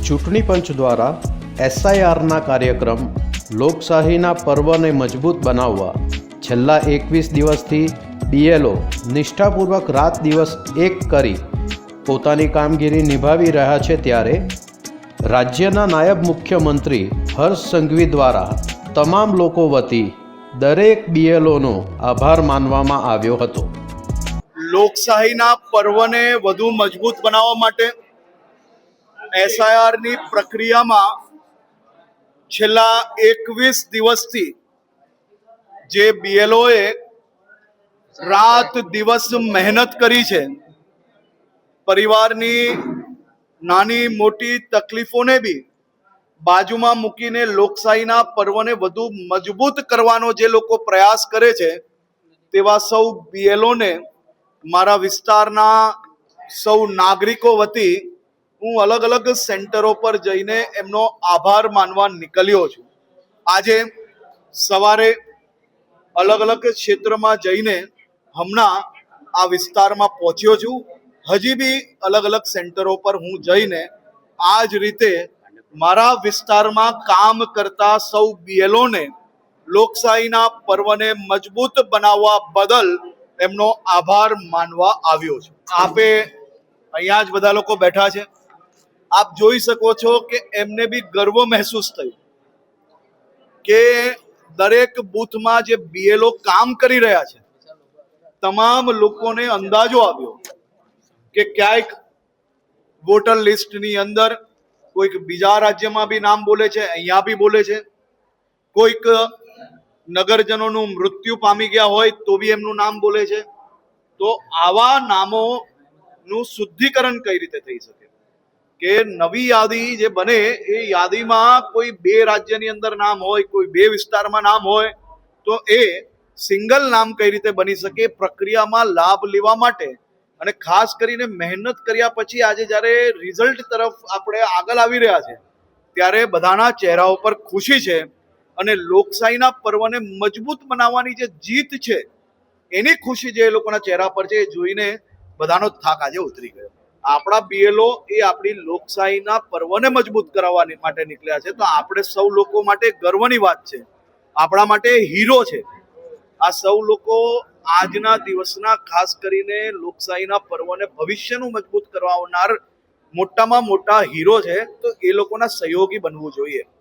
ચૂંટણી પંચ દ્વારા એસઆઈઆરના કાર્યક્રમ લોકશાહીના પર્વને મજબૂત બનાવવા છેલ્લા 21 દિવસથી બીએલઓ નિષ્ઠાપૂર્વક રાત દિવસ એક કરી પોતાની કામગીરી નિભાવી રહ્યા છે, ત્યારે રાજ્યના નાયબ મુખ્યમંત્રી હર્ષ સંઘવી દ્વારા તમામ લોકો વતી દરેક બીએલઓનો આભાર માનવામાં આવ્યો હતો. લોકશાહીના પર્વને વધુ મજબૂત બનાવવા માટે એસઆઈઆરની પ્રક્રિયામાં છેલ્લા 21 દિવસથી જે બીએલઓએ રાત દિવસ મહેનત કરી છે, પરિવારની નાની મોટી તકલીફોને બી બાજુમાં મૂકીને લોકશાહીના પર્વને વધુ મજબૂત કરવાનો જે લોકો પ્રયાસ કરે છે, તેવા સૌ બીએલઓને મારા વિસ્તારના સૌ નાગરિકો વતી હું અલગ અલગ સેન્ટરો પર જઈને એમનો આભાર માનવા નીકળ્યો છું. આજે સવારે અલગ અલગ ક્ષેત્રમાં જઈને હમણાં આ વિસ્તારમાં પહોંચ્યો છું. હજી બી અલગ અલગ સેન્ટરો પર હું જઈને આ જ રીતે મારા વિસ્તારમાં કામ કરતા સૌ બીએલઓને લોકશાહીના પર્વને મજબૂત બનાવવા બદલ એમનો આભાર માનવા આવ્યો છું. આપે અહીંયા જ બધા લોકો બેઠા છે, આપ જોઈ શકો છો કે એમને બી ગર્વ મહેસૂસ થયો કે દરેક બૂથમાં જે બીએલઓ કામ કરી રહ્યા છે, તમામ લોકોને અંદાજો આવ્યો કે ક્યાંક વોટર લિસ્ટની અંદર કોઈક બીજા રાજ્યમાં બી નામ બોલે છે, અહીંયા બી બોલે છે, કોઈક નગરજનોનું મૃત્યુ પામી ગયા હોય તો બી એમનું નામ બોલે છે. તો આવા નામોનું શુદ્ધિકરણ કઈ રીતે થઈ શકે કે નવી યાદી જે બને એ યાદીમાં કોઈ 2 રાજ્યની અંદર નામ હોય, કોઈ 2 વિસ્તારમાં નામ હોય, તો એ સિંગલ નામ કઈ રીતે બની શકે? પ્રક્રિયામાં લાભ લેવા માટે અને ખાસ કરીને મહેનત કર્યા પછી આજે જ્યારે રિઝલ્ટ તરફ આપણે આગળ આવી રહ્યા છે, ત્યારે બધાના ચહેરા ઉપર ખુશી છે અને લોકશાહીના પર્વને મજબૂત બનાવવાની જે જીત છે એની ખુશી જે એ લોકોના ચહેરા પર છે એ જોઈને બધાનો થાક આજે ઉતરી ગયો. આપણા બીએલઓ એ આપણી લોકશાહીના પર્વને મજબૂત કરાવવા માટે નીકળ્યા છે, તો આપણે સૌ લોકો માટે ગર્વની વાત છે, આપણા માટે હીરો છે. આ સૌ લોકો આજના દિવસના ખાસ કરીને લોકશાહીના પર્વને ભવિષ્યનું મજબૂત કરવાનાર મોટામાં મોટા હીરો છે, તો એ લોકોના સહયોગી બનવું જોઈએ.